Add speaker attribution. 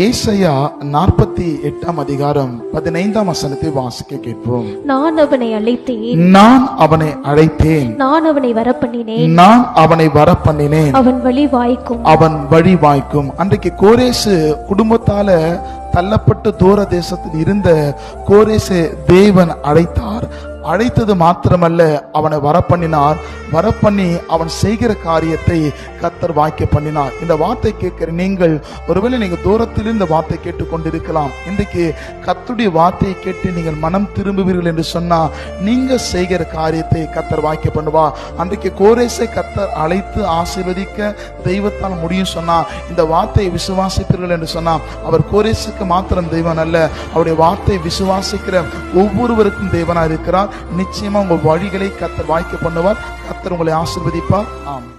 Speaker 1: ஏசாயா 48 அதிகாரம் 15 வசனத்தை வாசிக்க கேட்போம்.
Speaker 2: நான் அவனை அழைத்தேன்,
Speaker 1: நான் அவனை அழைத்தேன்,
Speaker 2: நான் அவனை வரப்பண்ணினேன்,
Speaker 1: நான் அவனை வரப்பண்ணினேன்,
Speaker 2: அவன் வழி வாய்க்கும்,
Speaker 1: அவன் வழி வாய்க்கும். அன்றைக்கு கோரேசு குடும்பத்தால தள்ளப்பட்டு தூர தேசத்தில் இருந்த கோரேசு தேவன் அழைத்தார். அழைத்தது மாத்திரமல்ல, அவனை வரப்பண்ணினார். வரப்பண்ணி அவன் செய்கிற காரியத்தை கர்த்தர் வாய்க்க பண்ணினார். இந்த வார்த்தை கேட்கிற நீங்கள், ஒருவேளை நீங்க தூரத்தில் இந்த வார்த்தை கேட்டுக்கொண்டிருக்கலாம். இன்றைக்கு கர்த்தருடைய வார்த்தையை கேட்டு நீங்கள் மனம் திரும்புவீர்கள் என்று சொன்னா, நீங்க செய்கிற காரியத்தை கர்த்தர் வாய்க்க பண்ணுவா. அன்றைக்கு கோரேசை கர்த்தர் அழைத்து ஆசீர்வதிக்க தெய்வத்தால் முடியும் சொன்னா, இந்த வார்த்தையை விசுவாசிப்பீர்கள் என்று சொன்னா, அவர் கோரேசுக்கு மாத்திரம் தெய்வன் அல்ல, அவருடைய வார்த்தை விசுவாசிக்கிற ஒவ்வொருவருக்கும் தேவனா இருக்கிறார். நிச்சயமா உங்கள் வழிகளை கர்த்தர் வாய்க்க பண்ணுவார். கர்த்தர் உங்களை ஆசீர்வதிப்பார். ஆமென்.